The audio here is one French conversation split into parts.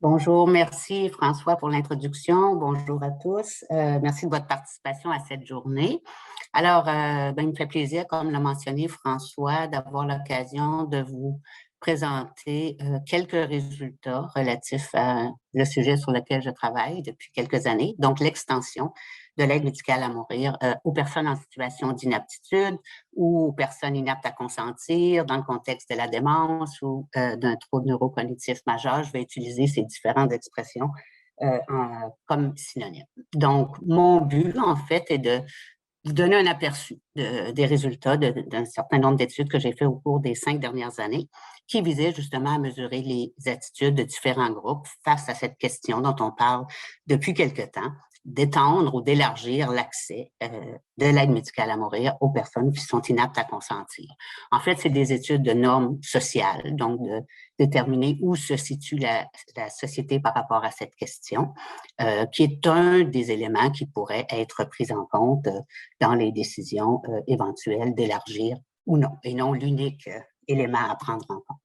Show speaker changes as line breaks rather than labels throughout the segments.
Bonjour, merci François pour l'introduction. Bonjour à tous. Merci de votre participation à cette journée. Alors, il me fait plaisir, comme l'a mentionné François, d'avoir l'occasion de vous présenter quelques résultats relatifs à le sujet sur lequel je travaille depuis quelques années, donc l'extension de l'aide médicale à mourir aux personnes en situation d'inaptitude ou aux personnes inaptes à consentir dans le contexte de la démence ou d'un trouble neurocognitif majeur. Je vais utiliser ces différentes expressions comme synonymes. Donc, mon but, en fait, est de vous donner un aperçu des résultats d'un certain nombre d'études que j'ai fait au cours des 5 dernières années qui visaient justement à mesurer les attitudes de différents groupes face à cette question dont on parle depuis quelque temps, d'étendre ou d'élargir l'accès de l'aide médicale à mourir aux personnes qui sont inaptes à consentir. En fait, c'est des études de normes sociales, donc de déterminer où se situe la société par rapport à cette question, qui est un des éléments qui pourrait être pris en compte dans les décisions éventuelles d'élargir ou non, et non l'unique élément à prendre en compte.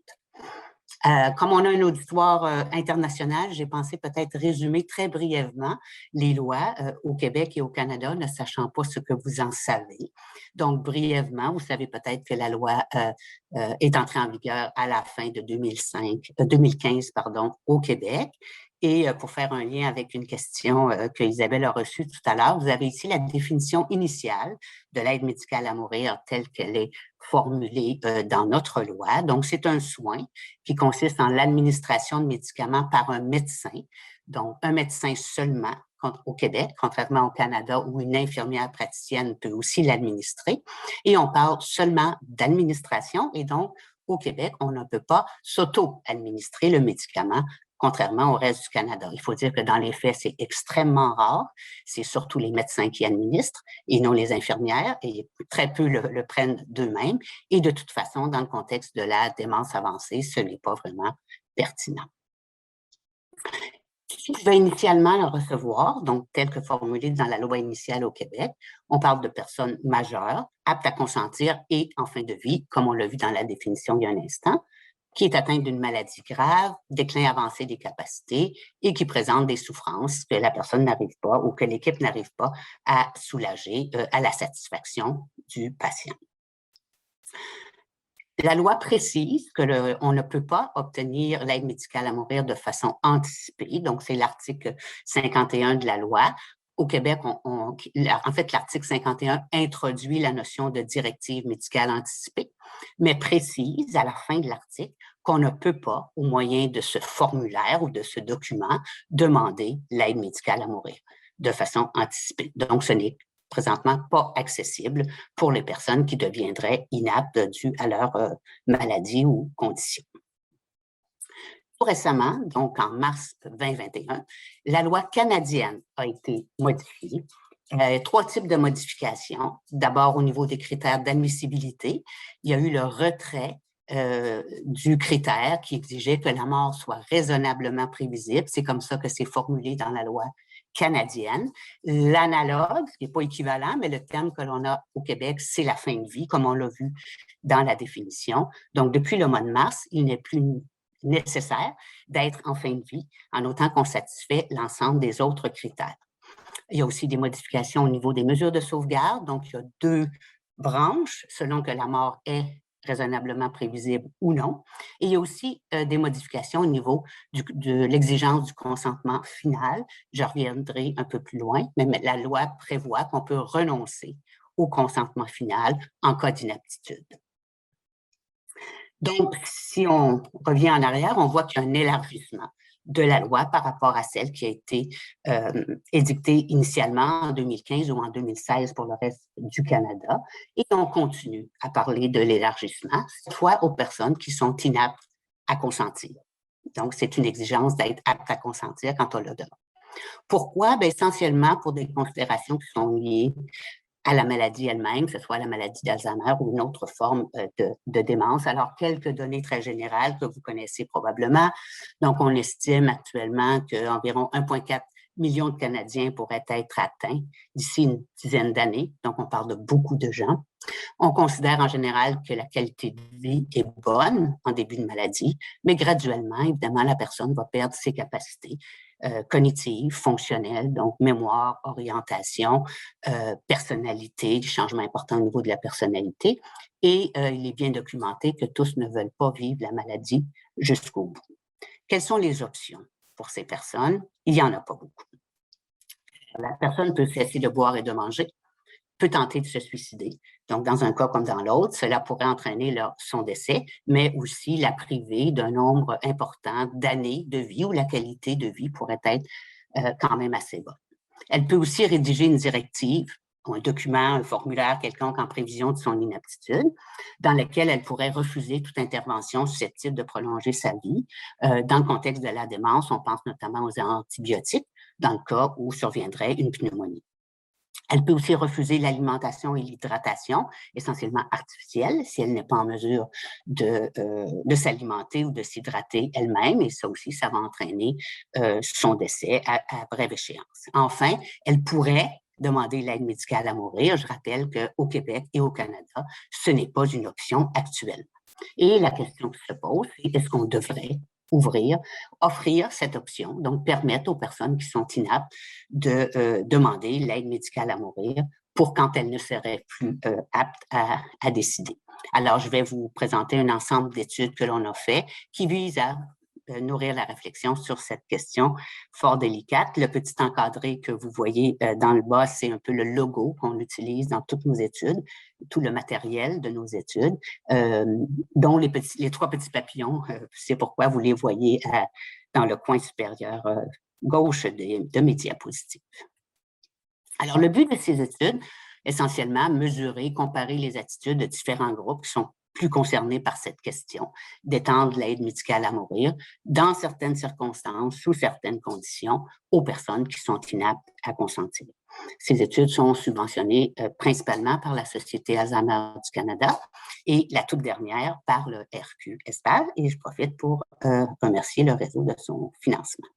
Comme on a un auditoire international, j'ai pensé peut-être résumer très brièvement les lois au Québec et au Canada, ne sachant pas ce que vous en savez. Donc, brièvement, vous savez peut-être que la loi est entrée en vigueur à la fin de 2015 au Québec. Et pour faire un lien avec une question que Isabelle a reçue tout à l'heure, vous avez ici la définition initiale de l'aide médicale à mourir telle qu'elle est formulée dans notre loi. Donc, c'est un soin qui consiste en l'administration de médicaments par un médecin, donc un médecin seulement au Québec, contrairement au Canada où une infirmière praticienne peut aussi l'administrer. Et on parle seulement d'administration et donc au Québec, on ne peut pas s'auto-administrer le médicament contrairement au reste du Canada. Il faut dire que dans les faits, c'est extrêmement rare. C'est surtout les médecins qui administrent et non les infirmières, et très peu le prennent d'eux-mêmes. Et de toute façon, dans le contexte de la démence avancée, ce n'est pas vraiment pertinent. Si je vais initialement le recevoir, donc tel que formulé dans la loi initiale au Québec, on parle de personnes majeures, aptes à consentir et en fin de vie, comme on l'a vu dans la définition il y a un instant, qui est atteinte d'une maladie grave, déclin avancé des capacités et qui présente des souffrances que la personne n'arrive pas ou que l'équipe n'arrive pas à soulager à la satisfaction du patient. La loi précise que on ne peut pas obtenir l'aide médicale à mourir de façon anticipée. Donc, c'est l'article 51 de la loi. Au Québec, en fait, l'article 51 introduit la notion de directive médicale anticipée, mais précise à la fin de l'article qu'on ne peut pas, au moyen de ce formulaire ou de ce document, demander l'aide médicale à mourir de façon anticipée. Donc, ce n'est présentement pas accessible pour les personnes qui deviendraient inaptes dues à leur maladie ou condition. Tout récemment, donc en mars 2021, la loi canadienne a été modifiée. 3 types de modifications. D'abord, au niveau des critères d'admissibilité, il y a eu le retrait du critère qui exigeait que la mort soit raisonnablement prévisible. C'est comme ça que c'est formulé dans la loi canadienne. L'analogue, qui n'est pas équivalent, mais le terme que l'on a au Québec, c'est la fin de vie, comme on l'a vu dans la définition. Donc, depuis le mois de mars, il n'est plus nécessaire d'être en fin de vie, en autant qu'on satisfait l'ensemble des autres critères. Il y a aussi des modifications au niveau des mesures de sauvegarde. Donc, il y a 2 branches selon que la mort est raisonnablement prévisible ou non. Et il y a aussi des modifications au niveau de l'exigence du consentement final. Je reviendrai un peu plus loin, mais la loi prévoit qu'on peut renoncer au consentement final en cas d'inaptitude. Donc, si on revient en arrière, on voit qu'il y a un élargissement de la loi par rapport à celle qui a été édictée initialement en 2015 ou en 2016 pour le reste du Canada. Et on continue à parler de l'élargissement, cette fois aux personnes qui sont inaptes à consentir. Donc, c'est une exigence d'être apte à consentir quand on le demande. Pourquoi? Bien, essentiellement pour des considérations qui sont liées à la maladie elle-même, que ce soit la maladie d'Alzheimer ou une autre forme de démence. Alors, quelques données très générales que vous connaissez probablement. Donc, on estime actuellement qu'environ 1,4 millions de Canadiens pourraient être atteints d'ici une dizaine d'années. Donc, on parle de beaucoup de gens. On considère en général que la qualité de vie est bonne en début de maladie, mais graduellement, évidemment, la personne va perdre ses capacités cognitives, fonctionnelles, donc mémoire, orientation, personnalité, des changements importants au niveau de la personnalité. Et il est bien documenté que tous ne veulent pas vivre la maladie jusqu'au bout. Quelles sont les options pour ces personnes? Il n'y en a pas beaucoup. La personne peut cesser de boire et de manger, peut tenter de se suicider. Donc, dans un cas comme dans l'autre, cela pourrait entraîner son décès, mais aussi la priver d'un nombre important d'années de vie où la qualité de vie pourrait être quand même assez bonne. Elle peut aussi rédiger une directive, un document, un formulaire quelconque en prévision de son inaptitude, dans lequel elle pourrait refuser toute intervention susceptible de prolonger sa vie. Dans le contexte de la démence, on pense notamment aux antibiotiques, dans le cas où surviendrait une pneumonie. Elle peut aussi refuser l'alimentation et l'hydratation, essentiellement artificielle, si elle n'est pas en mesure de s'alimenter ou de s'hydrater elle-même. Et ça aussi, ça va entraîner son décès à brève échéance. Enfin, elle pourrait demander l'aide médicale à mourir. Je rappelle qu'au Québec et au Canada, ce n'est pas une option actuelle. Et la question qui se pose, c'est est-ce qu'on devrait offrir cette option, donc permettre aux personnes qui sont inaptes de demander l'aide médicale à mourir pour quand elles ne seraient plus aptes à décider. Alors, je vais vous présenter un ensemble d'études que l'on a fait qui visent à nourrir la réflexion sur cette question fort délicate. Le petit encadré que vous voyez dans le bas, c'est un peu le logo qu'on utilise dans toutes nos études, tout le matériel de nos études, dont les trois petits papillons, c'est pourquoi vous les voyez dans le coin supérieur gauche de mes diapositives. Alors, le but de ces études, essentiellement, mesurer, comparer les attitudes de différents groupes qui sont plus concernés par cette question, d'étendre l'aide médicale à mourir dans certaines circonstances, sous certaines conditions, aux personnes qui sont inaptes à consentir. Ces études sont subventionnées principalement par la Société Alzheimer du Canada et la toute dernière par le RQ-ESPAD, et je profite pour remercier le réseau de son financement.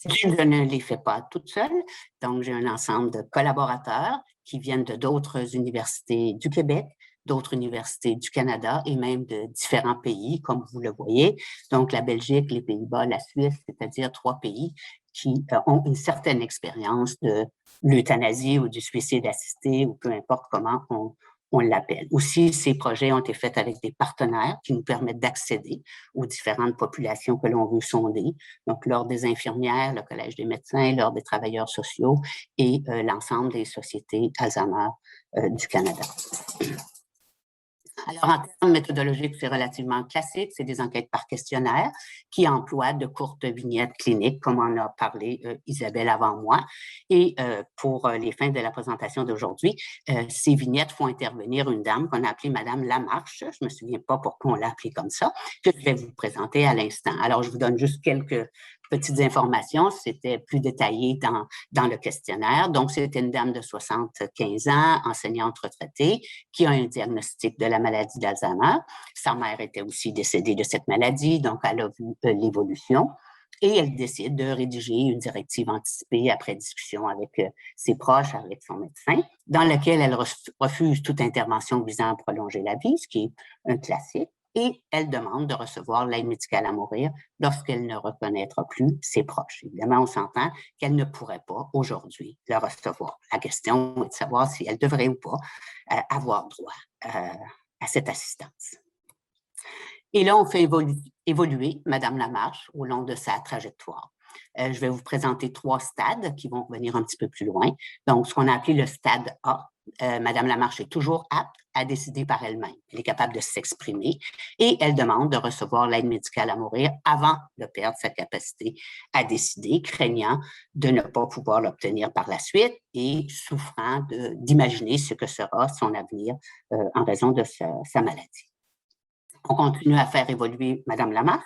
Je ne les fais pas toute seule, donc j'ai un ensemble de collaborateurs qui viennent de d'autres universités du Québec, d'autres universités du Canada et même de différents pays, comme vous le voyez. Donc, la Belgique, les Pays-Bas, la Suisse, c'est-à-dire 3 pays qui ont une certaine expérience de l'euthanasie ou du suicide assisté, ou peu importe comment on l'appelle. Aussi, ces projets ont été faits avec des partenaires qui nous permettent d'accéder aux différentes populations que l'on veut sonder. Donc, l'Ordre des infirmières, le Collège des médecins, l'Ordre des travailleurs sociaux et l'ensemble des sociétés Alzheimer du Canada. Alors, en termes méthodologiques, c'est relativement classique. C'est des enquêtes par questionnaire qui emploient de courtes vignettes cliniques, comme en a parlé Isabelle avant moi. Et pour les fins de la présentation d'aujourd'hui, ces vignettes font intervenir une dame qu'on a appelée Madame Lamarche. Je ne me souviens pas pourquoi on l'a appelée comme ça, que je vais vous présenter à l'instant. Alors, je vous donne juste quelques petites informations, c'était plus détaillé dans le questionnaire. Donc, c'était une dame de 75 ans, enseignante retraitée, qui a un diagnostic de la maladie d'Alzheimer. Sa mère était aussi décédée de cette maladie, donc elle a vu l'évolution. Et elle décide de rédiger une directive anticipée après discussion avec ses proches, avec son médecin, dans laquelle elle refuse toute intervention visant à prolonger la vie, ce qui est un classique. Et elle demande de recevoir l'aide médicale à mourir lorsqu'elle ne reconnaîtra plus ses proches. Évidemment, on s'entend qu'elle ne pourrait pas aujourd'hui le recevoir. La question est de savoir si elle devrait ou pas avoir droit à cette assistance. Et là, on fait évoluer Madame Lamarche au long de sa trajectoire. Je vais vous présenter 3 stades qui vont revenir un petit peu plus loin. Donc, ce qu'on a appelé le stade A, Madame Lamarche est toujours apte à décider par elle-même. Elle est capable de s'exprimer et elle demande de recevoir l'aide médicale à mourir avant de perdre sa capacité à décider, craignant de ne pas pouvoir l'obtenir par la suite et souffrant d'imaginer ce que sera son avenir en raison de sa maladie. On continue à faire évoluer Madame Lamarche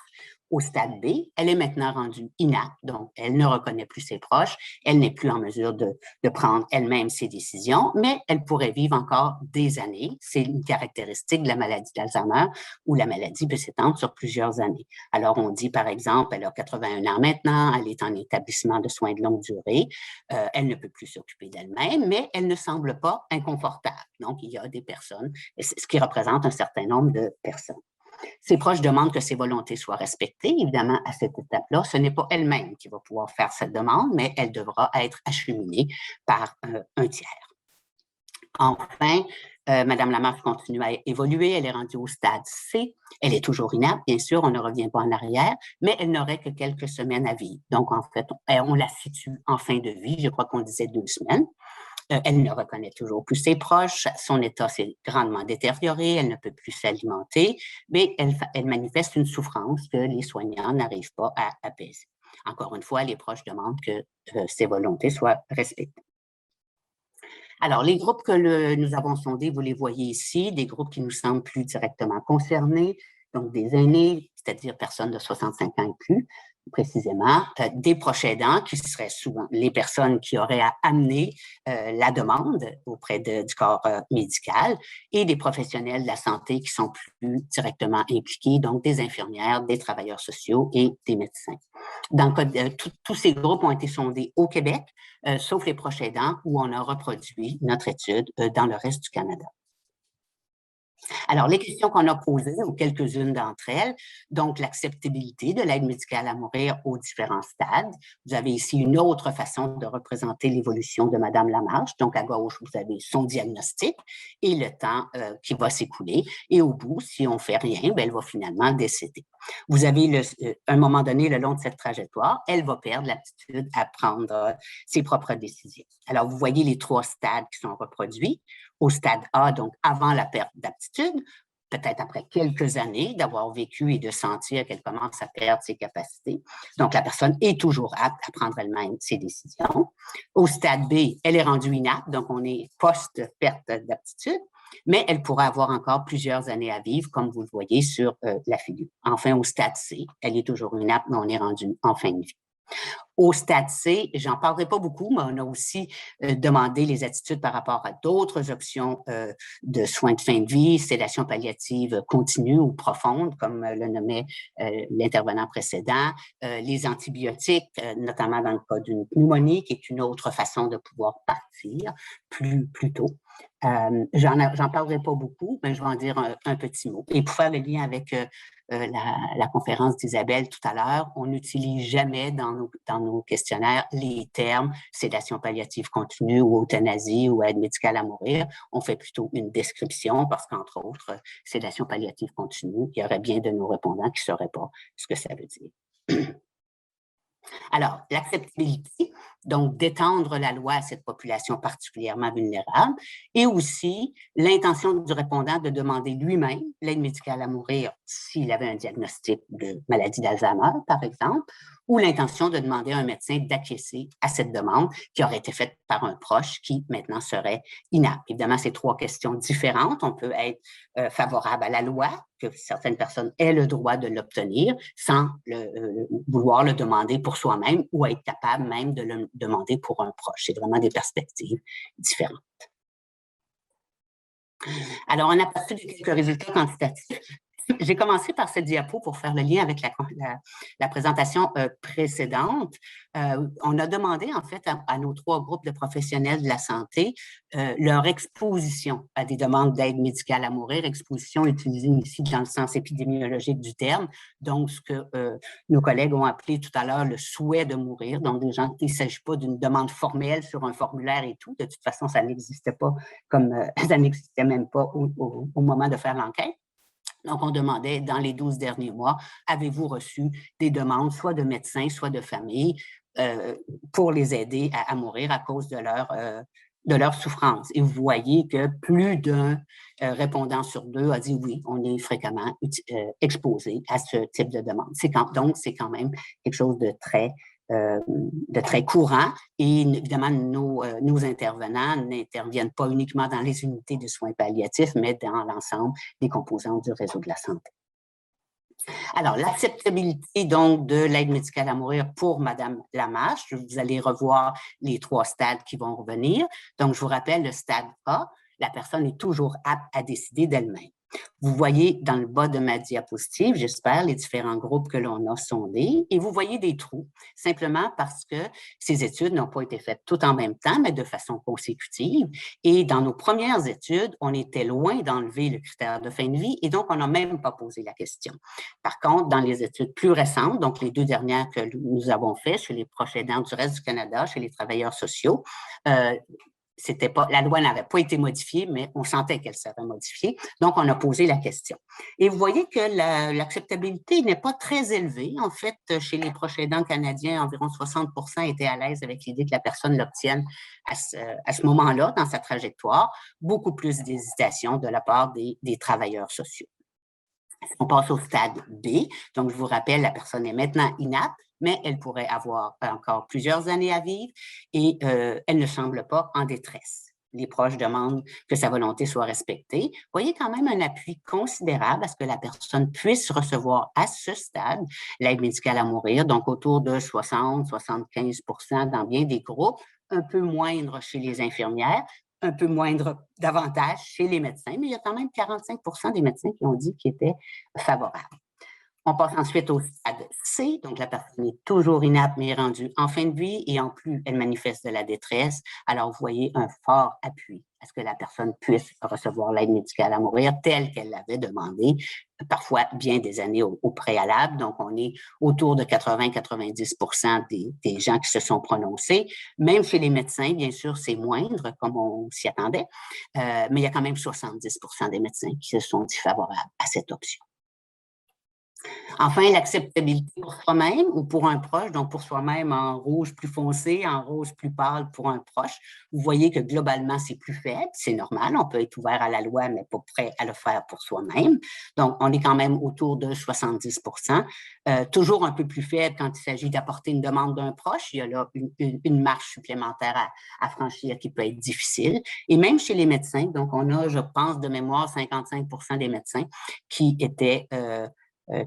Au stade B, elle est maintenant rendue inapte, donc elle ne reconnaît plus ses proches, elle n'est plus en mesure de prendre elle-même ses décisions, mais elle pourrait vivre encore des années. C'est une caractéristique de la maladie d'Alzheimer où la maladie peut s'étendre sur plusieurs années. Alors, on dit, par exemple, elle a 81 ans maintenant, elle est en établissement de soins de longue durée, elle ne peut plus s'occuper d'elle-même, mais elle ne semble pas inconfortable. Donc, il y a des personnes, ce qui représente un certain nombre de personnes. Ses proches demandent que ses volontés soient respectées. Évidemment, à cette étape-là, ce n'est pas elle-même qui va pouvoir faire cette demande, mais elle devra être acheminée par un tiers. Enfin, Mme Lamarche continue à évoluer. Elle est rendue au stade C. Elle est toujours inapte, bien sûr, on ne revient pas en arrière, mais elle n'aurait que quelques semaines à vivre. Donc, en fait, on la situe en fin de vie. Je crois qu'on disait 2 semaines. Elle ne reconnaît toujours plus ses proches, son état s'est grandement détérioré, elle ne peut plus s'alimenter, mais elle manifeste une souffrance que les soignants n'arrivent pas à apaiser. Encore une fois, les proches demandent que ses volontés soient respectées. Alors, les groupes que nous avons sondés, vous les voyez ici, des groupes qui nous semblent plus directement concernés, donc des aînés, c'est-à-dire personnes de 65 ans et plus, précisément, des proches aidants qui seraient souvent les personnes qui auraient à amener la demande auprès du corps médical et des professionnels de la santé qui sont plus directement impliqués, donc des infirmières, des travailleurs sociaux et des médecins. Dans le cas de tous ces groupes ont été sondés au Québec, sauf les proches aidants où on a reproduit notre étude dans le reste du Canada. Alors, les questions qu'on a posées, ou quelques-unes d'entre elles, donc l'acceptabilité de l'aide médicale à mourir aux différents stades. Vous avez ici une autre façon de représenter l'évolution de Mme Lamarche. Donc, à gauche, vous avez son diagnostic et le temps qui va s'écouler. Et au bout, si on ne fait rien, bien, elle va finalement décéder. Vous avez, un moment donné, le long de cette trajectoire, elle va perdre l'aptitude à prendre ses propres décisions. Alors, vous voyez les 3 stades qui sont reproduits. Au stade A, donc avant la perte d'aptitude, peut-être après quelques années d'avoir vécu et de sentir qu'elle commence à perdre ses capacités. Donc, la personne est toujours apte à prendre elle-même ses décisions. Au stade B, elle est rendue inapte, donc on est post-perte d'aptitude, mais elle pourra avoir encore plusieurs années à vivre, comme vous le voyez sur la figure. Enfin, au stade C, elle est toujours inapte, mais on est rendu en fin de vie. Au stade C, j'en parlerai pas beaucoup, mais on a aussi demandé les attitudes par rapport à d'autres options de soins de fin de vie, sédation palliative continue ou profonde, comme le nommait l'intervenant précédent, les antibiotiques, notamment dans le cas d'une pneumonie, qui est une autre façon de pouvoir partir plus tôt. J'en parlerai pas beaucoup, mais je vais en dire un petit mot. Et pour faire le lien avec la conférence d'Isabelle tout à l'heure, on n'utilise jamais dans nos questionnaires les termes sédation palliative continue ou euthanasie ou aide médicale à mourir. On fait plutôt une description parce qu'entre autres, sédation palliative continue, il y aurait bien de nos répondants qui ne sauraient pas ce que ça veut dire. Alors, l'acceptabilité, donc d'étendre la loi à cette population particulièrement vulnérable, et aussi l'intention du répondant de demander lui-même l'aide médicale à mourir s'il avait un diagnostic de maladie d'Alzheimer, par exemple, ou l'intention de demander à un médecin d'acquiescer à cette demande qui aurait été faite par un proche qui maintenant serait inapte. Évidemment, c'est 3 questions différentes. On peut être favorable à la loi, que certaines personnes aient le droit de l'obtenir sans vouloir le demander pour soi-même ou être capable même de le demander pour un proche. C'est vraiment des perspectives différentes. Alors, on a parti de quelques résultats quantitatifs. J'ai commencé par cette diapo pour faire le lien avec la présentation précédente. On a demandé, en fait, à nos 3 groupes de professionnels de la santé leur exposition à des demandes d'aide médicale à mourir, exposition utilisée ici dans le sens épidémiologique du terme, donc ce que nos collègues ont appelé tout à l'heure le souhait de mourir. Donc, des gens, il ne s'agit pas d'une demande formelle sur un formulaire et tout. De toute façon, ça n'existait pas comme ça n'existait même pas au moment de faire l'enquête. Donc, on demandait dans les 12 derniers mois, avez-vous reçu des demandes soit de médecins, soit de familles pour les aider à mourir à cause de leur souffrance. Et vous voyez que plus d'un répondant sur 2 a dit oui, on est fréquemment exposé à ce type de demande. Donc, c'est quand même quelque chose de très courant et évidemment, nos intervenants n'interviennent pas uniquement dans les unités de soins palliatifs, mais dans l'ensemble des composantes du réseau de la santé. Alors, l'acceptabilité donc de l'aide médicale à mourir pour Madame Lamarche, vous allez revoir les 3 stades qui vont revenir. Donc, je vous rappelle, le stade A, la personne est toujours apte à décider d'elle-même. Vous voyez dans le bas de ma diapositive, j'espère, les différents groupes que l'on a sondés et vous voyez des trous, simplement parce que ces études n'ont pas été faites toutes en même temps, mais de façon consécutive. Et dans nos premières études, on était loin d'enlever le critère de fin de vie et donc on n'a même pas posé la question. Par contre, dans les études plus récentes, donc les 2 dernières que nous avons faites chez les proches aidants du reste du Canada, chez les travailleurs sociaux, la loi n'avait pas été modifiée, mais on sentait qu'elle serait modifiée. Donc, on a posé la question. Et vous voyez que l'acceptabilité n'est pas très élevée. En fait, chez les proches aidants canadiens, environ 60 étaient à l'aise avec l'idée que la personne l'obtienne à ce moment-là, dans sa trajectoire. Beaucoup plus d'hésitation de la part des travailleurs sociaux. On passe au stade B. Donc, je vous rappelle, la personne est maintenant inapte, mais elle pourrait avoir encore plusieurs années à vivre et elle ne semble pas en détresse. Les proches demandent que sa volonté soit respectée. Vous voyez quand même un appui considérable à ce que la personne puisse recevoir à ce stade l'aide médicale à mourir, donc autour de 60-75 % dans bien des groupes, un peu moindre chez les infirmières, un peu moindre davantage chez les médecins, mais il y a quand même 45 % des médecins qui ont dit qu'ils étaient favorables. On passe ensuite au stade C, donc la personne est toujours inapte, mais est rendue en fin de vie et en plus, elle manifeste de la détresse. Alors, vous voyez un fort appui à ce que la personne puisse recevoir l'aide médicale à mourir telle qu'elle l'avait demandé, parfois bien des années au préalable. Donc, on est autour de 80-90 % des gens qui se sont prononcés. Même chez les médecins, bien sûr, c'est moindre, comme on s'y attendait, mais il y a quand même 70 % des médecins qui se sont dit favorables à cette option. Enfin, l'acceptabilité pour soi-même ou pour un proche, donc pour soi-même en rouge plus foncé, en rose plus pâle pour un proche. Vous voyez que globalement, c'est plus faible, c'est normal, on peut être ouvert à la loi, mais pas prêt à le faire pour soi-même. Donc, on est quand même autour de 70 %. Toujours un peu plus faible quand il s'agit d'apporter une demande d'un proche. Il y a là une marche supplémentaire à franchir qui peut être difficile. Et même chez les médecins, donc on a, je pense, de mémoire, 55 % des médecins qui étaient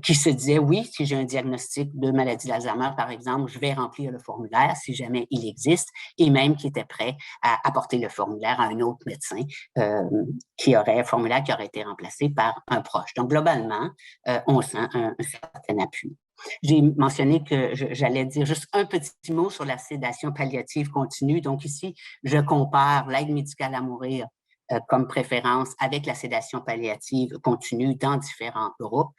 qui se disait, oui, si j'ai un diagnostic de maladie d'Alzheimer, par exemple, je vais remplir le formulaire si jamais il existe, et même qui était prêt à apporter le formulaire à un autre médecin un formulaire qui aurait été remplacé par un proche. Donc, globalement, on sent un certain appui. J'ai mentionné que j'allais dire juste un petit mot sur la sédation palliative continue. Donc ici, je compare l'aide médicale à mourir comme préférence avec la sédation palliative continue dans différents groupes.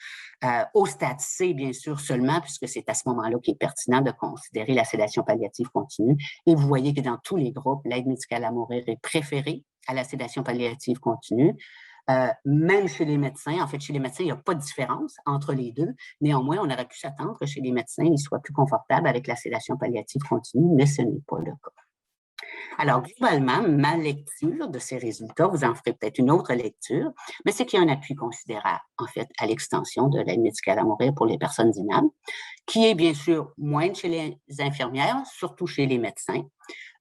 Au stade C, bien sûr, seulement, puisque c'est à ce moment-là qu'il est pertinent de considérer la sédation palliative continue. Et vous voyez que dans tous les groupes, l'aide médicale à mourir est préférée à la sédation palliative continue. Même chez les médecins, en fait, chez les médecins, il n'y a pas de différence entre les deux. Néanmoins, on aurait pu s'attendre que chez les médecins, ils soient plus confortables avec la sédation palliative continue, mais ce n'est pas le cas. Alors, globalement, ma lecture de ces résultats, vous en ferez peut-être une autre lecture, mais c'est qu'il y a un appui considérable, en fait, à l'extension de l'aide médicale à mourir pour les personnes inaptes, qui est bien sûr moindre chez les infirmières, surtout chez les médecins.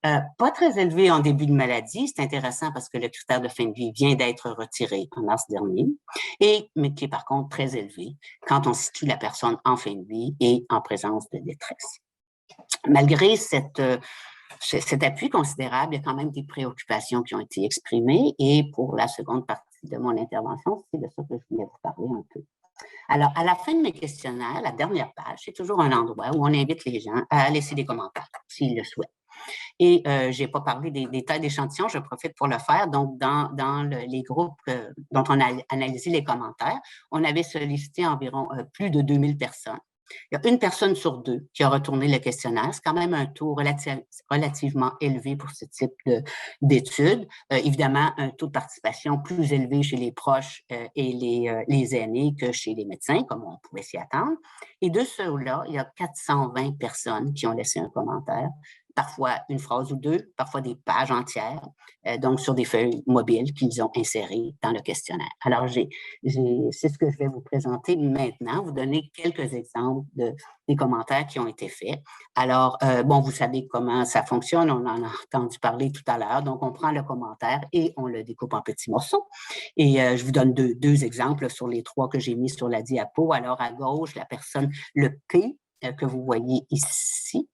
Pas très élevé en début de maladie, c'est intéressant parce que le critère de fin de vie vient d'être retiré en mars dernier, mais qui est par contre très élevé quand on situe la personne en fin de vie et en présence de détresse. Malgré cet appui considérable, il y a quand même des préoccupations qui ont été exprimées et pour la seconde partie de mon intervention, c'est de ça que je voulais vous parler un peu. Alors, à la fin de mes questionnaires, la dernière page, c'est toujours un endroit où on invite les gens à laisser des commentaires s'ils le souhaitent. Et je n'ai pas parlé des tas d'échantillons, je profite pour le faire. Donc, dans les groupes dont on a analysé les commentaires, on avait sollicité environ plus de 2000 personnes. Il y a une personne sur deux qui a retourné le questionnaire. C'est quand même un taux relativement élevé pour ce type d'études. Évidemment, un taux de participation plus élevé chez les proches et les aînés que chez les médecins, comme on pouvait s'y attendre. Et de ceux-là, il y a 420 personnes qui ont laissé un commentaire, parfois une phrase ou deux, parfois des pages entières, donc sur des feuilles mobiles qu'ils ont insérées dans le questionnaire. Alors, c'est ce que je vais vous présenter maintenant, vous donner quelques exemples des commentaires qui ont été faits. Alors, bon, vous savez comment ça fonctionne, on en a entendu parler tout à l'heure, donc on prend le commentaire et on le découpe en petits morceaux. Et je vous donne deux exemples sur les trois que j'ai mis sur la diapo. Alors, à gauche, la personne, le P que vous voyez ici,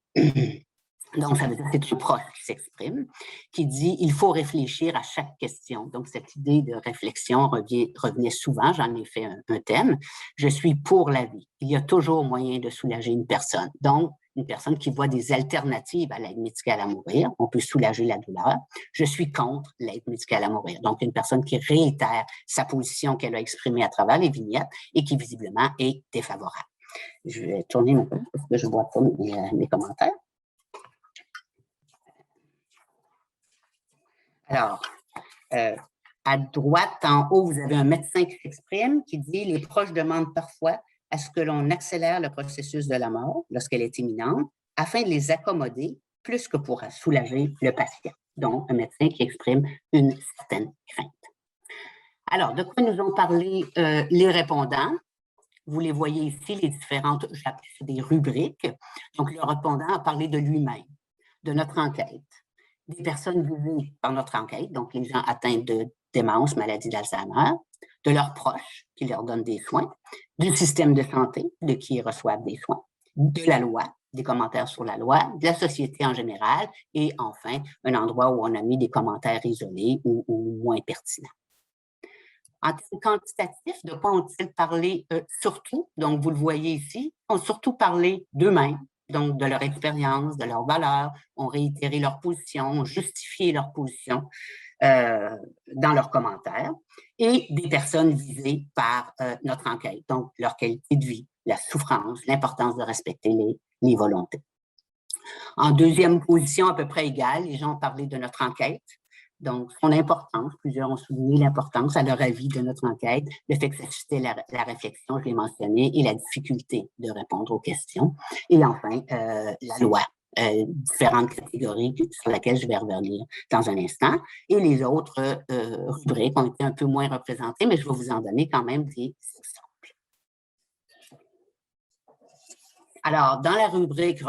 donc, ça veut dire que c'est un proche qui s'exprime, qui dit « il faut réfléchir à chaque question ». Donc, cette idée de réflexion revenait souvent, j'en ai fait un thème. « Je suis pour la vie. Il y a toujours moyen de soulager une personne. » Donc, une personne qui voit des alternatives à l'aide médicale à mourir, on peut soulager la douleur. « Je suis contre l'aide médicale à mourir. » Donc, une personne qui réitère sa position qu'elle a exprimée à travers les vignettes et qui, visiblement, est défavorable. Je vais tourner mon peu parce que je vois pas mes commentaires. Alors, à droite, en haut, vous avez un médecin qui s'exprime, qui dit « Les proches demandent parfois à ce que l'on accélère le processus de la mort lorsqu'elle est imminente, afin de les accommoder plus que pour soulager le patient. » Donc, un médecin qui exprime une certaine crainte. Alors, de quoi nous ont parlé les répondants? Vous les voyez ici, les différentes, j'appelle des rubriques. Donc, le répondant a parlé de lui-même, de notre enquête, des personnes visées par notre enquête, donc les gens atteints de démence, maladie d'Alzheimer, de leurs proches qui leur donnent des soins, du système de santé, de qui ils reçoivent des soins, de la loi, des commentaires sur la loi, de la société en général, et enfin, un endroit où on a mis des commentaires isolés ou moins pertinents. En termes quantitatifs, de quoi ont-ils parlé surtout? Donc, vous le voyez ici, ont surtout parlé d'eux-mêmes, donc de leur expérience, de leurs valeurs, ont réitéré leur position, ont justifié leur position dans leurs commentaires, et des personnes visées par notre enquête, donc leur qualité de vie, la souffrance, l'importance de respecter les volontés. En deuxième position, à peu près égale, les gens ont parlé de notre enquête, donc son importance, plusieurs ont souligné l'importance à leur avis de notre enquête, le fait que ça suscitait la réflexion, je l'ai mentionné, et la difficulté de répondre aux questions. Et enfin, la loi, différentes catégories sur lesquelles je vais revenir dans un instant. Et les autres rubriques ont été un peu moins représentées, mais je vais vous en donner quand même des exemples. Alors, dans la rubrique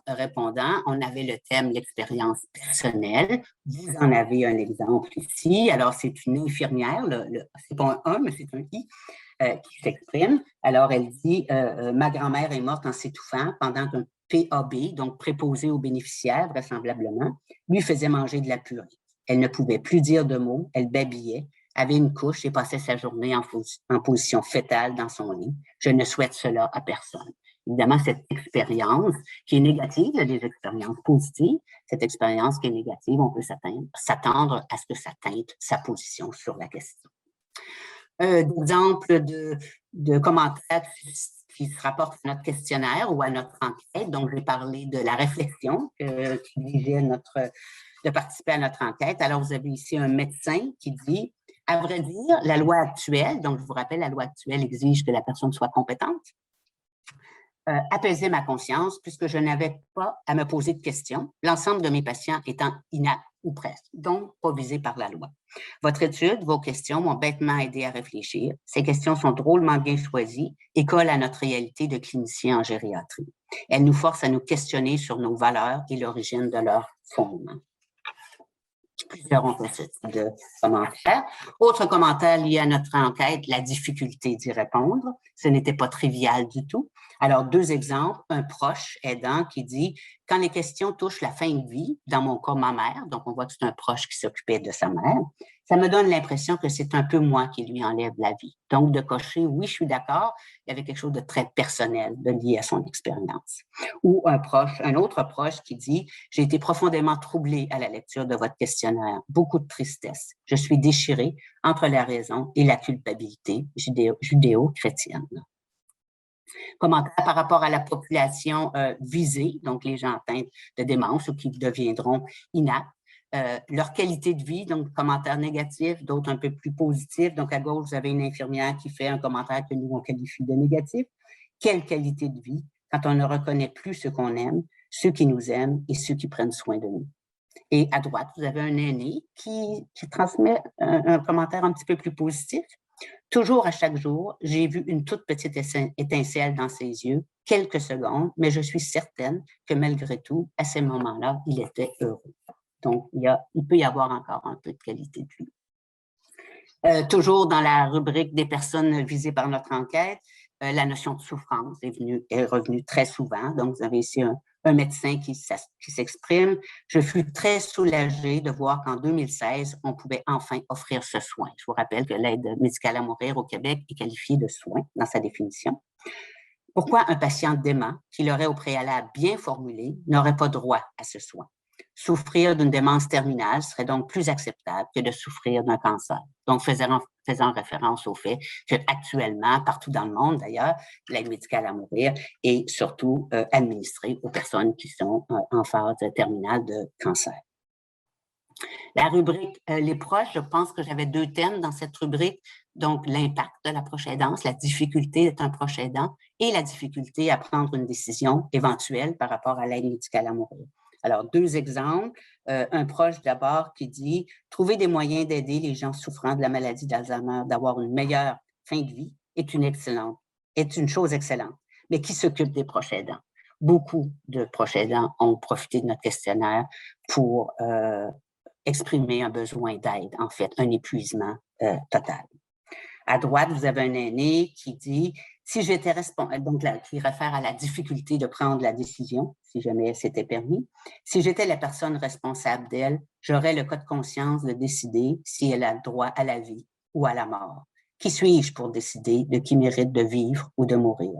répondant, on avait le thème « L'expérience personnelle ». Vous en avez un exemple ici. Alors, c'est une infirmière, c'est pas un « mais c'est un « i », qui s'exprime. Alors, elle dit « Ma grand-mère est morte en s'étouffant pendant qu'un PAB, donc préposé aux bénéficiaires, vraisemblablement, lui faisait manger de la purée. Elle ne pouvait plus dire de mots, elle babillait, avait une couche et passait sa journée en position fétale dans son lit. Je ne souhaite cela à personne. » Évidemment, cette expérience qui est négative, il y a des expériences positives. Cette expérience qui est négative, on peut s'attendre à ce que ça teinte sa position sur la question. D'exemples de commentaires qui se rapportent à notre questionnaire ou à notre enquête. Donc, je vais parler de la réflexion qui exigeait de participer à notre enquête. Alors, vous avez ici un médecin qui dit « À vrai dire, la loi actuelle, donc je vous rappelle, la loi actuelle exige que la personne soit compétente, apaisait ma conscience puisque je n'avais pas à me poser de questions, l'ensemble de mes patients étant inaptes ou presque, donc pas visés par la loi. Votre étude, vos questions m'ont bêtement aidé à réfléchir. Ces questions sont drôlement bien choisies et collent à notre réalité de clinicien en gériatrie. Elles nous forcent à nous questionner sur nos valeurs et l'origine de leur fondement. » Plusieurs ont fait ce type de commentaires. Autre commentaire lié à notre enquête, la difficulté d'y répondre. Ce n'était pas trivial du tout. Alors, deux exemples. Un proche aidant qui dit « Quand les questions touchent la fin de vie, dans mon cas, ma mère, donc on voit que c'est un proche qui s'occupait de sa mère, ça me donne l'impression que c'est un peu moi qui lui enlève la vie. » Donc, de cocher « Oui, je suis d'accord », il y avait quelque chose de très personnel, de lié à son expérience. Ou un autre proche qui dit « J'ai été profondément troublé à la lecture de votre questionnaire. Beaucoup de tristesse. Je suis déchiré entre la raison et la culpabilité judéo-chrétienne. » Commentaire par rapport à la population visée, donc les gens atteints de démence ou qui deviendront inaptes. Leur qualité de vie, donc commentaires négatifs, d'autres un peu plus positifs. Donc, à gauche, vous avez une infirmière qui fait un commentaire que nous, on qualifie de négatif. Quelle qualité de vie quand on ne reconnaît plus ce qu'on aime, ceux qui nous aiment et ceux qui prennent soin de nous. Et à droite, vous avez un aîné qui transmet un commentaire un petit peu plus positif. Toujours à chaque jour, j'ai vu une toute petite étincelle dans ses yeux, quelques secondes, mais je suis certaine que malgré tout, à ces moments-là, il était heureux. Donc, il peut y avoir encore un peu de qualité de vie. Toujours dans la rubrique des personnes visées par notre enquête, la notion de souffrance est revenue très souvent. Donc, vous avez ici un médecin qui s'exprime. Je fus très soulagée de voir qu'en 2016, on pouvait enfin offrir ce soin. Je vous rappelle que l'aide médicale à mourir au Québec est qualifiée de soin dans sa définition. Pourquoi un patient dément qui l'aurait au préalable bien formulé n'aurait pas droit à ce soin? Souffrir d'une démence terminale serait donc plus acceptable que de souffrir d'un cancer. Donc, faisant référence au fait qu'actuellement, partout dans le monde d'ailleurs, l'aide médicale à mourir est surtout administrée aux personnes qui sont en phase terminale de cancer. La rubrique les proches, je pense que j'avais 2 thèmes dans cette rubrique. Donc, l'impact de la proche aidance, la difficulté d'être un proche aidant et la difficulté à prendre une décision éventuelle par rapport à l'aide médicale à mourir. Alors, 2 exemples. Un proche d'abord qui dit « Trouver des moyens d'aider les gens souffrant de la maladie d'Alzheimer d'avoir une meilleure fin de vie est une chose excellente, mais qui s'occupe des proches aidants? » Beaucoup de proches aidants ont profité de notre questionnaire pour exprimer un besoin d'aide, en fait, un épuisement total. À droite, vous avez un aîné qui dit « Si j'étais responsable », donc qui réfère à la difficulté de prendre la décision, si jamais c'était permis. « Si j'étais la personne responsable d'elle, j'aurais le cas de conscience de décider si elle a le droit à la vie ou à la mort. Qui suis-je pour décider de qui mérite de vivre ou de mourir?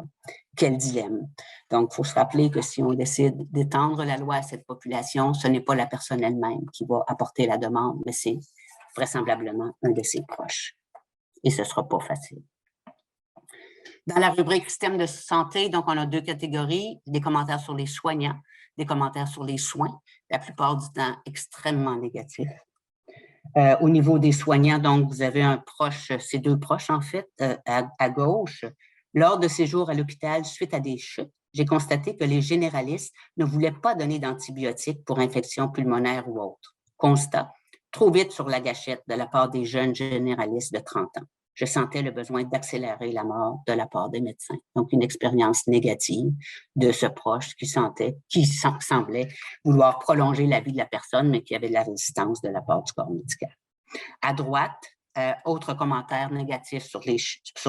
Quel dilemme. » Donc, il faut se rappeler que si on décide d'étendre la loi à cette population, ce n'est pas la personne elle-même qui va apporter la demande, mais c'est vraisemblablement un de ses proches. Et ce ne sera pas facile. Dans la rubrique système de santé, donc on a 2 catégories, des commentaires sur les soignants, des commentaires sur les soins, la plupart du temps extrêmement négatifs. Au niveau des soignants, donc vous avez un proche, ces 2 proches en fait, à gauche. Lors de séjours à l'hôpital suite à des chutes, j'ai constaté que les généralistes ne voulaient pas donner d'antibiotiques pour infection pulmonaire ou autre. Constat, trop vite sur la gâchette de la part des jeunes généralistes de 30 ans. Je sentais le besoin d'accélérer la mort de la part des médecins. Donc, une expérience négative de ce proche qui semblait vouloir prolonger la vie de la personne, mais qui avait de la résistance de la part du corps médical. À droite, autre commentaire négatif sur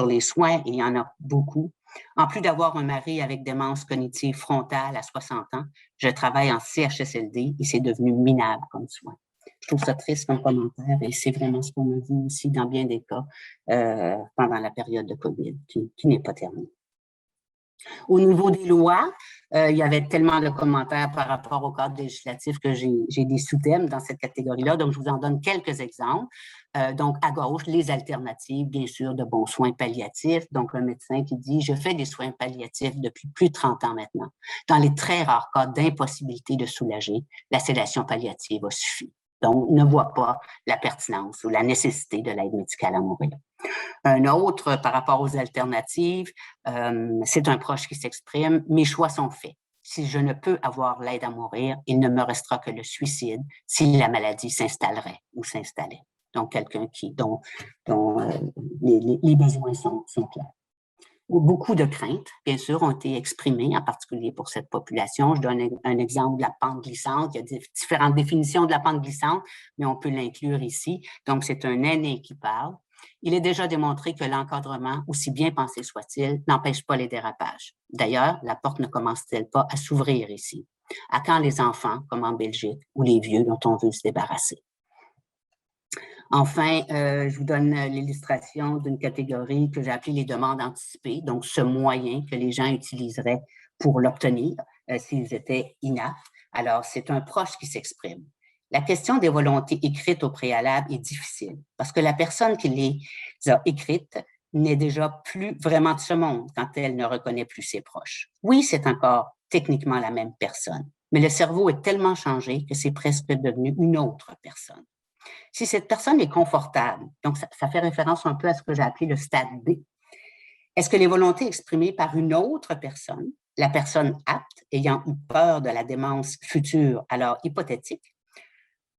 les soins, et il y en a beaucoup. En plus d'avoir un mari avec démence cognitive frontale à 60 ans, je travaille en CHSLD et c'est devenu minable comme soin. Je trouve ça triste comme commentaire et c'est vraiment ce qu'on a vu aussi dans bien des cas pendant la période de COVID qui n'est pas terminée. Au niveau des lois, il y avait tellement de commentaires par rapport au cadre législatif que j'ai des sous-thèmes dans cette catégorie-là, donc je vous en donne quelques exemples. Donc, à gauche, les alternatives, bien sûr, de bons soins palliatifs. Donc, un médecin qui dit « Je fais des soins palliatifs depuis plus de 30 ans maintenant. Dans les très rares cas d'impossibilité de soulager, la sédation palliative a suffi. » Donc, ne voit pas la pertinence ou la nécessité de l'aide médicale à mourir. Un autre, par rapport aux alternatives, c'est un proche qui s'exprime « Mes choix sont faits. Si je ne peux avoir l'aide à mourir, il ne me restera que le suicide si la maladie s'installait ou s'installait. » Donc, quelqu'un dont les besoins sont clairs. Beaucoup de craintes, bien sûr, ont été exprimées, en particulier pour cette population. Je donne un exemple de la pente glissante. Il y a différentes définitions de la pente glissante, mais on peut l'inclure ici. Donc, c'est un aîné qui parle. Il est déjà démontré que l'encadrement, aussi bien pensé soit-il, n'empêche pas les dérapages. D'ailleurs, la porte ne commence-t-elle pas à s'ouvrir ici? À quand les enfants, comme en Belgique, ou les vieux dont on veut se débarrasser? Enfin, je vous donne l'illustration d'une catégorie que j'ai appelée les demandes anticipées, donc ce moyen que les gens utiliseraient pour l'obtenir s'ils étaient inaptes. Alors, c'est un proche qui s'exprime. La question des volontés écrites au préalable est difficile parce que la personne qui les a écrites n'est déjà plus vraiment de ce monde quand elle ne reconnaît plus ses proches. Oui, c'est encore techniquement la même personne, mais le cerveau est tellement changé que c'est presque devenu une autre personne. Si cette personne est confortable, donc ça fait référence un peu à ce que j'ai appelé le stade B, est-ce que les volontés exprimées par une autre personne la personne apte, ayant eu peur de la démence future, alors hypothétique,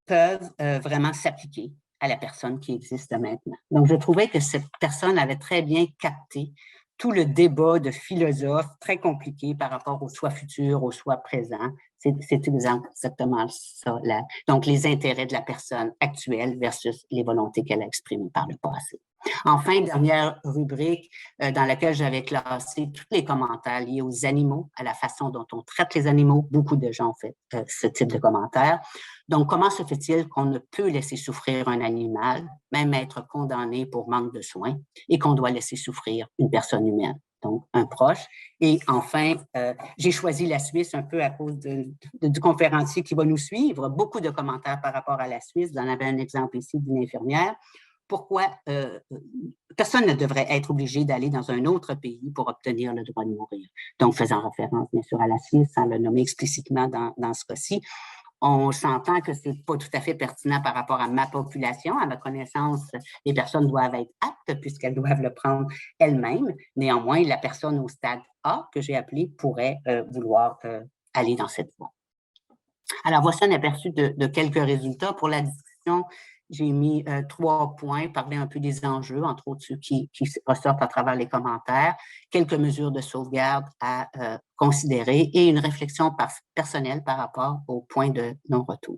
peuvent vraiment s'appliquer à la personne qui existe maintenant. Donc, je trouvais que cette personne avait très bien capté tout le débat de philosophes très compliqué par rapport au soi futur, au soi présent. C'est exactement ça. Là. Donc, les intérêts de la personne actuelle versus les volontés qu'elle a exprimées par le passé. Enfin, dernière rubrique dans laquelle j'avais classé tous les commentaires liés aux animaux, à la façon dont on traite les animaux. Beaucoup de gens ont fait ce type de commentaires. Donc, comment se fait-il qu'on ne peut laisser souffrir un animal, même être condamné pour manque de soins, et qu'on doit laisser souffrir une personne humaine, donc un proche? Et enfin, j'ai choisi la Suisse un peu à cause du conférencier qui va nous suivre. Beaucoup de commentaires par rapport à la Suisse. Vous en avez un exemple ici d'une infirmière. Pourquoi personne ne devrait être obligé d'aller dans un autre pays pour obtenir le droit de mourir. Donc, faisant référence, bien sûr, à la Suisse, sans le nommer explicitement dans ce cas-ci, on s'entend que ce n'est pas tout à fait pertinent par rapport à ma population. À ma connaissance, les personnes doivent être aptes puisqu'elles doivent le prendre elles-mêmes. Néanmoins, la personne au stade A, que j'ai appelé, pourrait vouloir aller dans cette voie. Alors, voici un aperçu de quelques résultats. Pour la discussion, j'ai mis 3 points, parler un peu des enjeux, entre autres ceux qui ressortent à travers les commentaires, quelques mesures de sauvegarde à considérer et une réflexion personnelle par rapport au point de non-retour.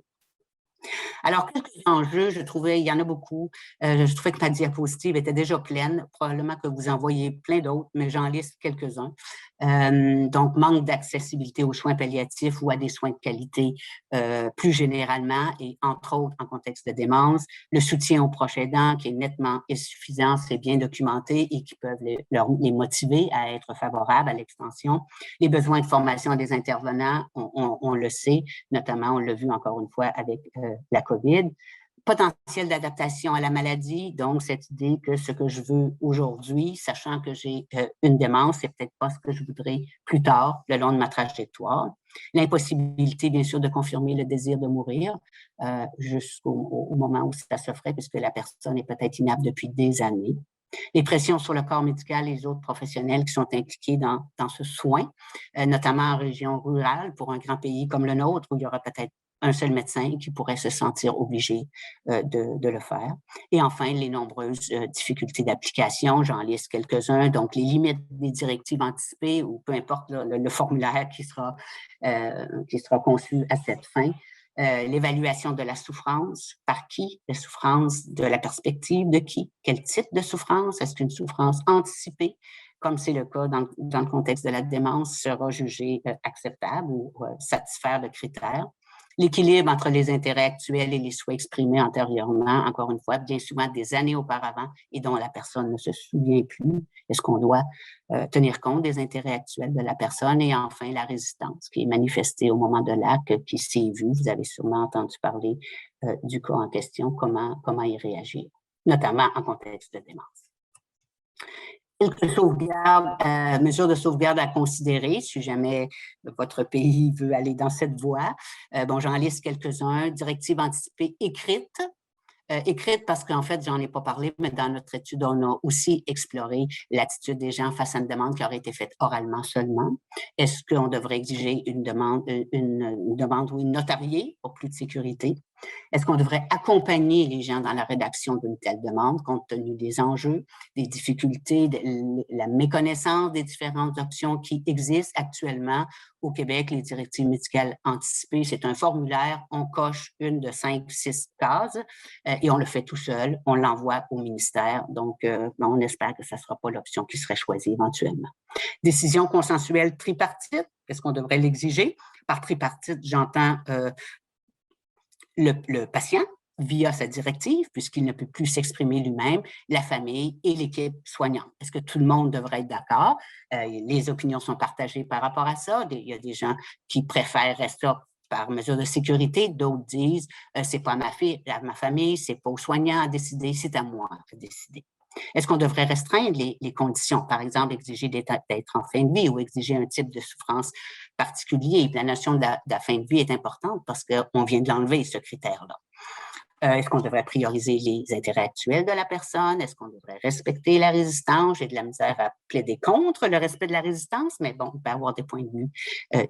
Alors, quelques enjeux, je trouvais, il y en a beaucoup. Je trouvais que ma diapositive était déjà pleine. Probablement que vous en voyez plein d'autres, mais j'en liste quelques-uns. Donc, manque d'accessibilité aux soins palliatifs ou à des soins de qualité plus généralement et entre autres en contexte de démence. Le soutien aux proches aidants qui est nettement insuffisant, c'est bien documenté et qui peuvent les motiver à être favorables à l'extension. Les besoins de formation des intervenants, on le sait, notamment, on l'a vu encore une fois avec la COVID. Potentiel d'adaptation à la maladie, donc cette idée que ce que je veux aujourd'hui, sachant que j'ai une démence, c'est peut-être pas ce que je voudrais plus tard, le long de ma trajectoire. L'impossibilité, bien sûr, de confirmer le désir de mourir jusqu'au moment où ça se ferait, puisque la personne est peut-être inapte depuis des années. Les pressions sur le corps médical et les autres professionnels qui sont impliqués dans ce soin, notamment en région rurale, pour un grand pays comme le nôtre, où il y aura peut-être un seul médecin qui pourrait se sentir obligé de le faire. Et enfin, les nombreuses difficultés d'application, j'en liste quelques-uns, donc les limites des directives anticipées ou peu importe le formulaire qui sera conçu à cette fin. L'évaluation de la souffrance, par qui? La souffrance de la perspective de qui? Quel type de souffrance? Est-ce qu'une souffrance anticipée, comme c'est le cas dans le contexte de la démence, sera jugée acceptable ou satisfaire le critère? L'équilibre entre les intérêts actuels et les souhaits exprimés antérieurement, encore une fois, bien souvent des années auparavant et dont la personne ne se souvient plus. Est-ce qu'on doit tenir compte des intérêts actuels de la personne? Et enfin, la résistance qui est manifestée au moment de l'acte, qui s'est vue. Vous avez sûrement entendu parler du cas en question, comment y réagir, notamment en contexte de démence. Quelques sauvegardes, mesures de sauvegarde à considérer si jamais votre pays veut aller dans cette voie. Bon, j'en liste quelques-uns. Directive anticipée écrite. Écrite parce qu'en fait, j'en ai pas parlé, mais dans notre étude, on a aussi exploré l'attitude des gens face à une demande qui aurait été faite oralement seulement. Est-ce qu'on devrait exiger une demande ou une notariée pour plus de sécurité? Est-ce qu'on devrait accompagner les gens dans la rédaction d'une telle demande compte tenu des enjeux, des difficultés, de la méconnaissance des différentes options qui existent actuellement au Québec? Les directives médicales anticipées, c'est un formulaire, on coche une de 5, 6 cases et on le fait tout seul, on l'envoie au ministère. Donc, on espère que ça ne sera pas l'option qui serait choisie éventuellement. Décision consensuelle tripartite, est-ce qu'on devrait l'exiger? Par tripartite, j'entends le patient via sa directive, puisqu'il ne peut plus s'exprimer lui-même, la famille et l'équipe soignante. Est-ce que tout le monde devrait être d'accord? Les opinions sont partagées par rapport à ça. Il y a des gens qui préfèrent rester par mesure de sécurité, d'autres disent c'est pas à ma famille, c'est pas aux soignants à décider, c'est à moi de décider. Est-ce qu'on devrait restreindre les conditions? Par exemple, exiger d'être en fin de vie ou exiger un type de souffrance particulier. La notion de la fin de vie est importante parce qu'on vient de l'enlever, ce critère-là. Est-ce qu'on devrait prioriser les intérêts actuels de la personne? Est-ce qu'on devrait respecter la résistance? J'ai de la misère à plaider contre le respect de la résistance, mais bon, il peut y avoir des points de vue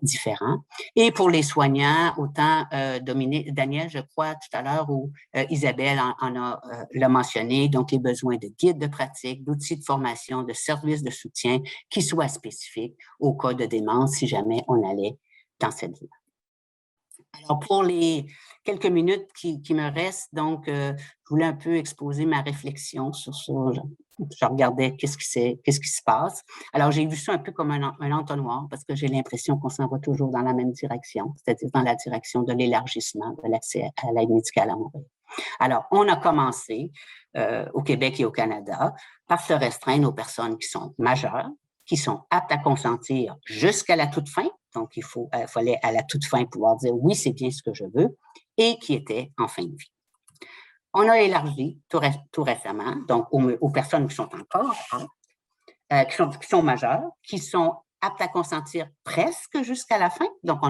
différents. Et pour les soignants, autant Daniel, je crois, tout à l'heure, ou Isabelle l'a mentionné, donc les besoins de guides de pratique, d'outils de formation, de services de soutien qui soient spécifiques au cas de démence si jamais on allait dans cette voie. Alors, pour les quelques minutes qui me restent, donc, je voulais un peu exposer ma réflexion sur ça. Je regardais qu'est-ce qui se passe. Alors, j'ai vu ça un peu comme un entonnoir parce que j'ai l'impression qu'on s'en va toujours dans la même direction, c'est-à-dire dans la direction de l'élargissement de l'accès à l'aide médicale à mourir. Alors, on a commencé au Québec et au Canada par se restreindre aux personnes qui sont majeures, qui sont aptes à consentir jusqu'à la toute fin. Donc, il fallait à la toute fin pouvoir dire oui, c'est bien ce que je veux, et qui étaient en fin de vie. On a élargi tout récemment, donc aux personnes qui sont encore, qui sont majeures, qui sont aptes à consentir presque jusqu'à la fin. Donc,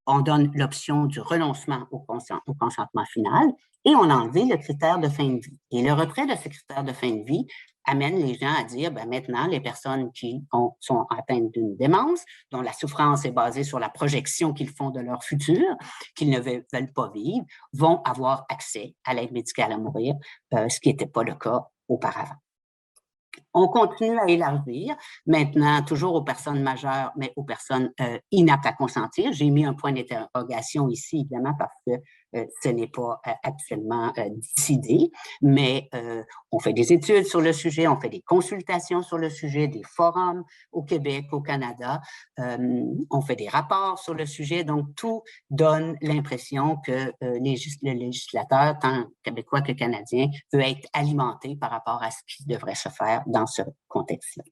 on donne l'option du renoncement au consentement final et on a enlevé le critère de fin de vie. Et le retrait de ce critère de fin de vie amène les gens à dire, maintenant, les personnes qui sont atteintes d'une démence, dont la souffrance est basée sur la projection qu'ils font de leur futur, qu'ils ne veulent pas vivre, vont avoir accès à l'aide médicale à mourir, ce qui n'était pas le cas auparavant. On continue à élargir, maintenant toujours aux personnes majeures, mais aux personnes inaptes à consentir. J'ai mis un point d'interrogation ici, évidemment, parce que ce n'est pas actuellement décidé, mais on fait des études sur le sujet, on fait des consultations sur le sujet, des forums au Québec, au Canada, on fait des rapports sur le sujet, donc tout donne l'impression que le législateur, tant québécois que canadien, veut être alimenté par rapport à ce qui devrait se faire dans ce contexte-là.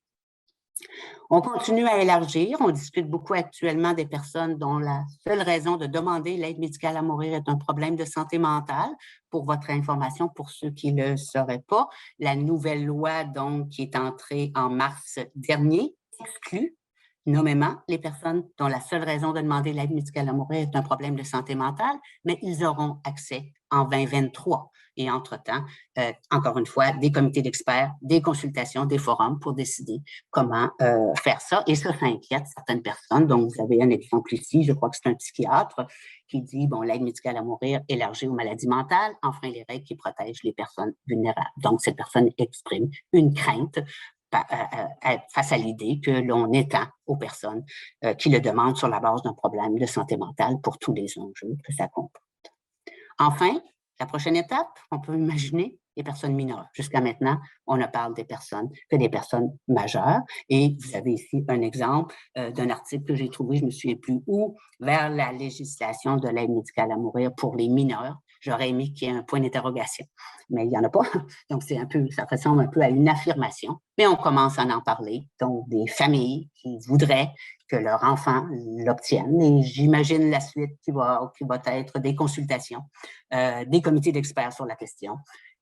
On continue à élargir. On discute beaucoup actuellement des personnes dont la seule raison de demander l'aide médicale à mourir est un problème de santé mentale. Pour votre information, pour ceux qui ne le sauraient pas, la nouvelle loi donc, qui est entrée en mars dernier exclut nommément les personnes dont la seule raison de demander l'aide médicale à mourir est un problème de santé mentale, mais ils auront accès en 2023. Et entre-temps, encore une fois, des comités d'experts, des consultations, des forums pour décider comment faire ça. Et ça inquiète certaines personnes. Donc, vous avez un exemple ici, je crois que c'est un psychiatre qui dit, bon, l'aide médicale à mourir élargie aux maladies mentales enfreint les règles qui protègent les personnes vulnérables. Donc, cette personne exprime une crainte face à l'idée que l'on étend aux personnes qui le demandent sur la base d'un problème de santé mentale pour tous les enjeux que ça comporte. Enfin, la prochaine étape, on peut imaginer les personnes mineures. Jusqu'à maintenant, on ne parle des personnes que des personnes majeures. Et vous avez ici un exemple d'un article que j'ai trouvé, je ne me souviens plus où, vers la législation de l'aide médicale à mourir pour les mineurs. J'aurais aimé qu'il y ait un point d'interrogation, mais il n'y en a pas. Donc, ça ressemble un peu à une affirmation. Mais on commence à en parler. Donc, des familles qui voudraient que leur enfant l'obtienne. Et j'imagine la suite qui va être des consultations, des comités d'experts sur la question.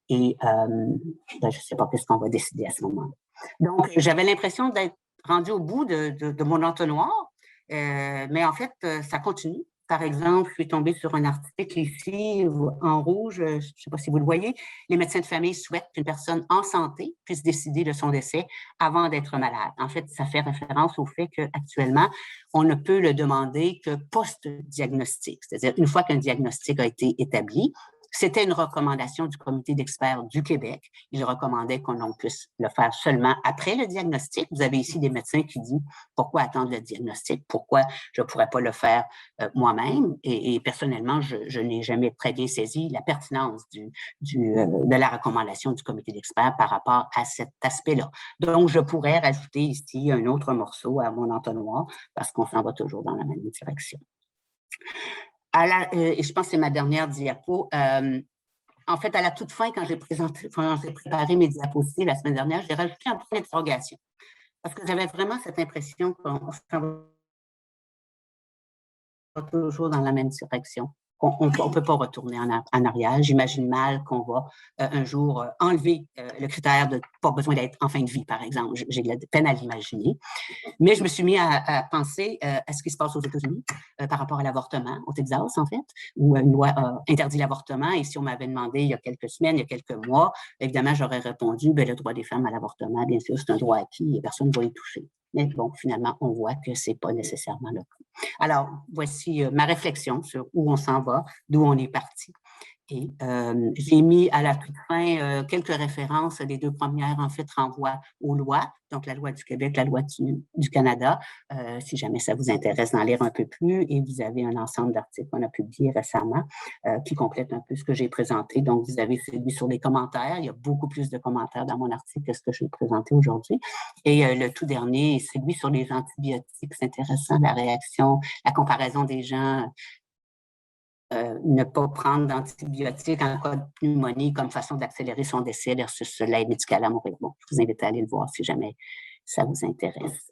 Et je ne sais pas ce qu'on va décider à ce moment-là. Donc, j'avais l'impression d'être rendue au bout de mon entonnoir, mais en fait, ça continue. Par exemple, je suis tombée sur un article ici en rouge, je ne sais pas si vous le voyez, les médecins de famille souhaitent qu'une personne en santé puisse décider de son décès avant d'être malade. En fait, ça fait référence au fait qu'actuellement, on ne peut le demander que post-diagnostic, c'est-à-dire une fois qu'un diagnostic a été établi. C'était une recommandation du comité d'experts du Québec. Il recommandait qu'on puisse le faire seulement après le diagnostic. Vous avez ici des médecins qui disent pourquoi attendre le diagnostic, pourquoi je ne pourrais pas le faire moi-même. Et personnellement, je n'ai jamais très bien saisi la pertinence de la recommandation du comité d'experts par rapport à cet aspect-là. Donc, je pourrais rajouter ici un autre morceau à mon entonnoir parce qu'on s'en va toujours dans la même direction. Et je pense que c'est ma dernière diapo. En fait, à la toute fin, quand j'ai préparé mes diapositives la semaine dernière, j'ai rajouté un point d'interrogation. Parce que j'avais vraiment cette impression qu'on s'en va toujours dans la même direction, on ne peut pas retourner en arrière. J'imagine mal qu'on va un jour enlever le critère de pas besoin d'être en fin de vie, par exemple. J'ai de la peine à l'imaginer. Mais je me suis mis à penser à ce qui se passe aux États-Unis par rapport à l'avortement, au Texas, en fait, où une loi a interdit l'avortement. Et si on m'avait demandé il y a quelques semaines, il y a quelques mois, évidemment, j'aurais répondu, bien, le droit des femmes à l'avortement, bien sûr, c'est un droit acquis et personne ne va y toucher. Mais bon, finalement, on voit que ce n'est pas nécessairement le cas. Alors, voici ma réflexion sur où on s'en va, d'où on est parti. Et j'ai mis à la toute fin quelques références. Les deux premières, en fait, renvoient aux lois, donc la loi du Québec, la loi du Canada, si jamais ça vous intéresse d'en lire un peu plus. Et vous avez un ensemble d'articles qu'on a publiés récemment qui complètent un peu ce que j'ai présenté. Donc, vous avez celui sur les commentaires. Il y a beaucoup plus de commentaires dans mon article que ce que je vais présenter aujourd'hui. Et le tout dernier, c'est celui sur les antibiotiques. C'est intéressant, la réaction, la comparaison des gens. Ne pas prendre d'antibiotiques en cas de pneumonie comme façon d'accélérer son décès versus l'aide médicale à mourir. Bon, je vous invite à aller le voir si jamais ça vous intéresse.